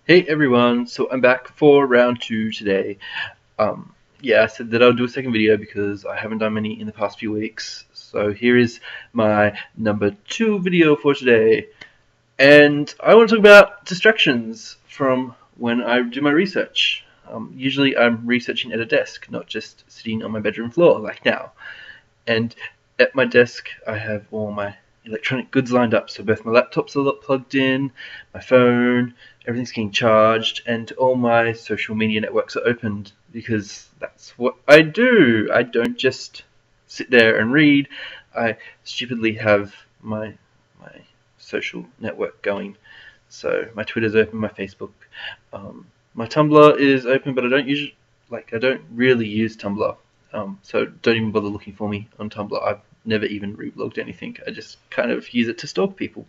Hey everyone, so I'm back for round two today. Yeah, I said that I'll do a second video because I haven't done many in the past few weeks. So here is my number two video for today. And I want to talk about distractions from when I do my research. Usually I'm researching at a desk, not just sitting on my bedroom floor like now. And at my desk I have all my electronic goods lined up, so both my laptops are plugged in, my phone, everything's getting charged, and all my social media networks are opened because that's what I do. I don't just sit there and read. I stupidly have my social network going. So my Twitter's open, my Facebook, my Tumblr is open, but I don't really use Tumblr. So don't even bother looking for me on Tumblr. I've never even reblogged anything. I just kind of use it to stalk people.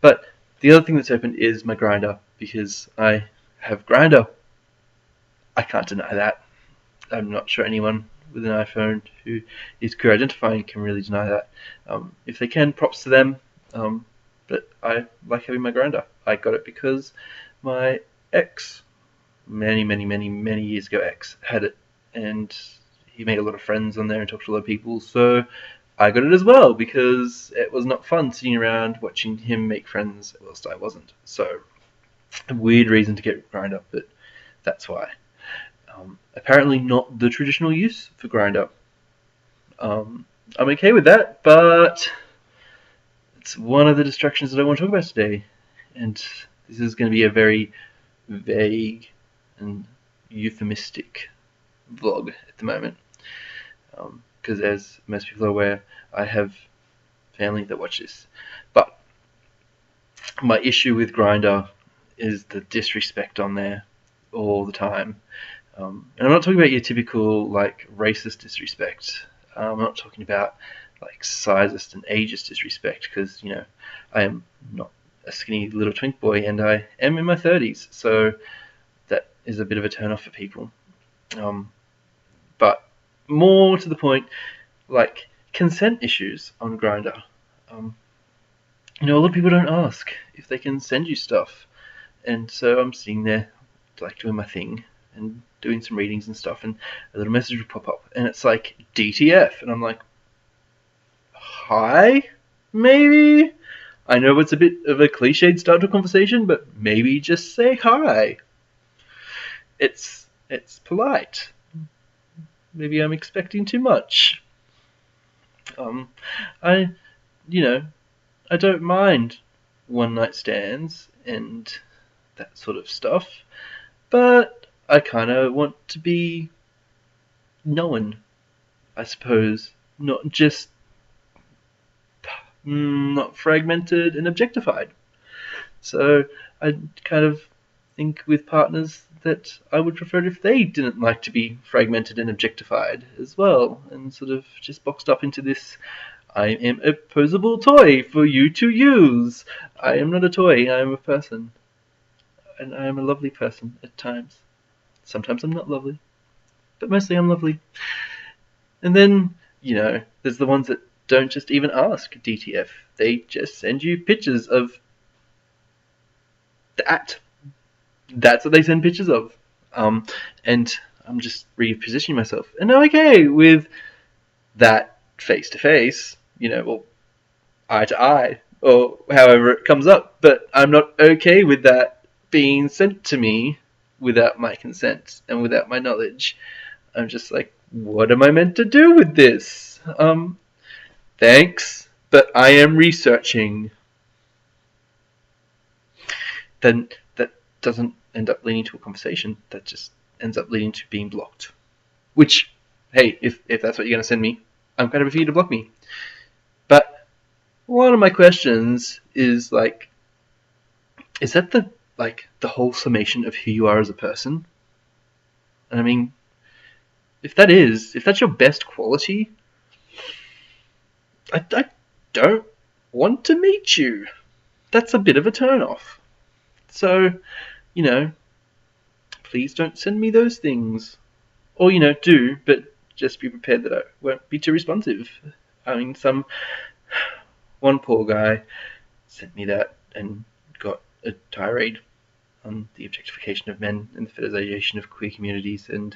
But the other thing that's open is my Grindr because I have Grindr. I can't deny that. I'm not sure anyone with an iPhone who is queer identifying can really deny that. If they can, props to them. But I like having my Grindr. I got it because my ex, many years ago, ex had it, and he made a lot of friends on there and talked to a lot of people. So I got it as well because it was not fun sitting around watching him make friends whilst I wasn't. So a weird reason to get Grindr, but that's why. Apparently not the traditional use for Grindr. I'm okay with that, but it's one of the distractions that I want to talk about today. And this is going to be a very vague and euphemistic vlog at the moment. Because as most people are aware, I have family that watch this. But my issue with Grindr is the disrespect on there all the time. And I'm not talking about your typical like racist disrespect. I'm not talking about like sizist and ageist disrespect because I am not a skinny little twink boy and I am in my 30s, so that is a bit of a turn off for people. But more to the point, like consent issues on Grindr. A lot of people don't ask if they can send you stuff, and so I'm sitting there like doing my thing and doing some readings and stuff, and a little message would pop up, and it's like DTF, and I'm like, hi, maybe. I know it's a bit of a cliched start to a conversation, but maybe just say hi. It's polite. Maybe I'm expecting too much. I I don't mind one night stands and that sort of stuff, but I kind of want to be known, I suppose, not just not fragmented and objectified. So I kind of think with partners that I would prefer it if they didn't like to be fragmented and objectified as well, and sort of just boxed up into this I am a posable toy for you to use. I am not a toy, I am a person. And I am a lovely person at times. Sometimes I'm not lovely, but mostly I'm lovely. And then, there's the ones that don't just even ask DTF. They just send you pictures of that. That's what they send pictures of. And I'm just repositioning myself. And I'm okay with that face to face, or eye to eye, or however it comes up. But I'm not okay with that being sent to me without my consent and without my knowledge. I'm just like, what am I meant to do with this? Thanks, but I am researching. Then that doesn't end up leading to a conversation. That just ends up leading to being blocked. Which, hey, if that's what you're going to send me, I'm kind of for you to block me. But one of my questions is like, is that the whole summation of who you are as a person? And I mean, if that's your best quality, I don't want to meet you. That's a bit of a turn off. So, please don't send me those things. Or, do, but just be prepared that I won't be too responsive. I mean, one poor guy sent me that and got a tirade the objectification of men and the fetishization of queer communities, and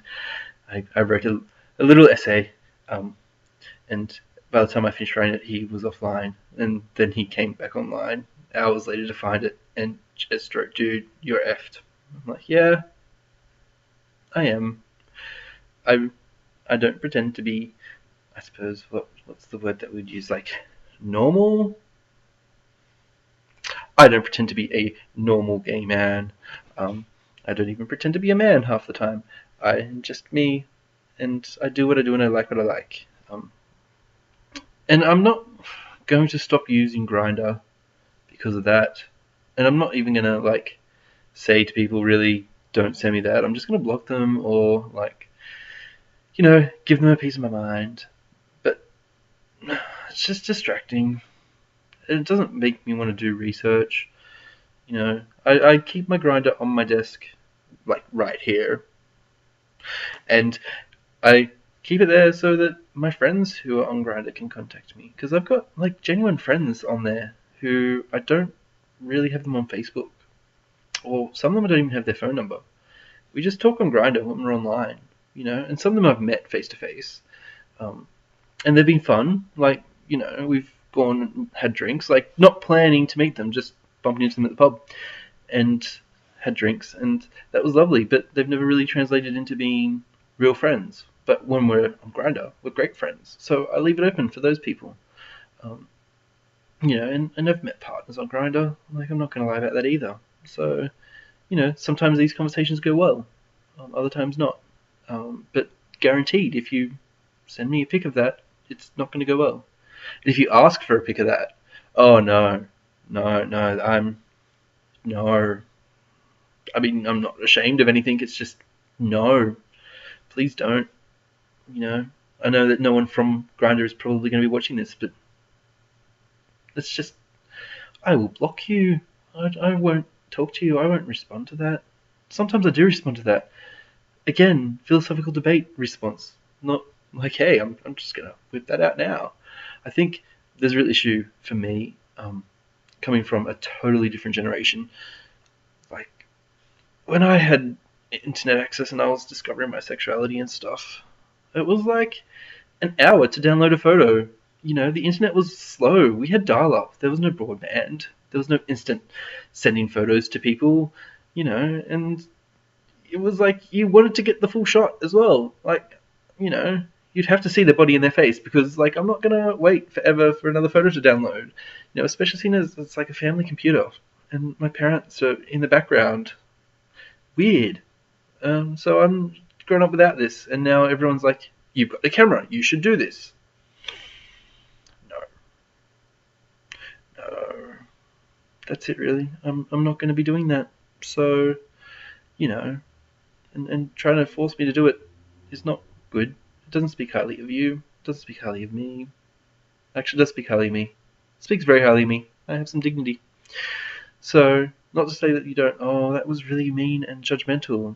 I wrote a little essay, and by the time I finished writing it, he was offline, and then he came back online hours later to find it, and just wrote, "Dude, you're effed." I'm like, "Yeah, I am. I don't pretend to be, I suppose, what's the word that we'd use, like, normal? I don't pretend to be a normal gay man. I don't even pretend to be a man half the time. I'm just me, and I do what I do, and I like what I like. And I'm not going to stop using Grindr because of that. And I'm not even gonna like say to people, really, don't send me that. I'm just gonna block them, or like, give them a piece of my mind. But it's just distracting. It doesn't make me want to do research. I keep my Grindr on my desk, like right here, and I keep it there so that my friends who are on Grindr can contact me, because I've got like genuine friends on there who I don't really have them on Facebook, or some of them I don't even have their phone number. We just talk on Grindr when we're online, and some of them I've met face to face, and they've been fun. Like, we've gone and had drinks, like not planning to meet them, just bumping into them at the pub, and had drinks, and that was lovely. But they've never really translated into being real friends. But when we're on Grindr, we're great friends. So I leave it open for those people. And I've met partners on Grindr. Like, I'm not going to lie about that either. So, sometimes these conversations go well, other times not. But guaranteed, if you send me a pic of that, it's not going to go well. And if you ask for a pic of that, oh no, no. I mean, I'm not ashamed of anything. It's just no. Please don't. I know that no one from Grindr is probably going to be watching this, but it's just, I will block you. I won't talk to you. I won't respond to that. Sometimes I do respond to that. Again, philosophical debate response. Not like, hey, I'm just going to whip that out now. I think there's a real issue for me, coming from a totally different generation. Like, when I had internet access and I was discovering my sexuality and stuff, it was like an hour to download a photo. The internet was slow. We had dial-up. There was no broadband. There was no instant sending photos to people, and it was like you wanted to get the full shot as well. Like, you'd have to see their body in their face, because, like, I'm not going to wait forever for another photo to download, especially seeing as it's like a family computer and my parents are in the background. Weird. So I'm grown up without this, and now everyone's like, you've got the camera, you should do this. No. That's it, really. I'm not going to be doing that. So, and trying to force me to do it is not good. It doesn't speak highly of you. It doesn't speak highly of me. Actually, it does speak highly of me. It speaks very highly of me. I have some dignity. So, not to say that you don't, oh, that was really mean and judgmental.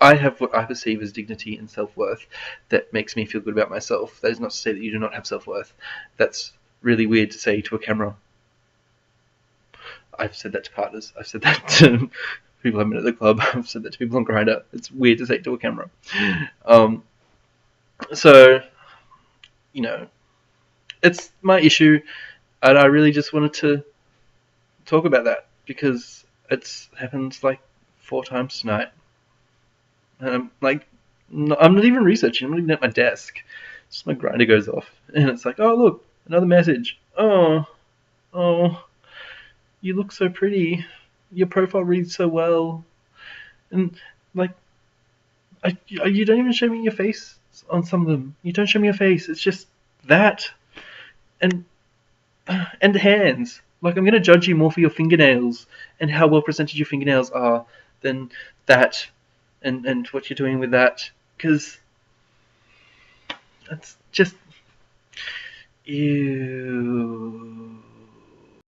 I have what I perceive as dignity and self-worth that makes me feel good about myself. That is not to say that you do not have self-worth. That's really weird to say to a camera. I've said that to partners. I've said that to people I've met at the club. I've said that to people on Grindr. It's weird to say it to a camera. So, it's my issue, and I really just wanted to talk about that, because it's happened like 4 times tonight. And I'm like, I'm not even researching. I'm not even at my desk. Just my Grindr goes off, and it's like, oh look, another message. Oh, you look so pretty. Your profile reads so well, and like, you don't even show me your face on some of them. You don't show me your face. It's just that, and hands. Like, I'm gonna judge you more for your fingernails and how well presented your fingernails are than that, and what you're doing with that, because that's just ew.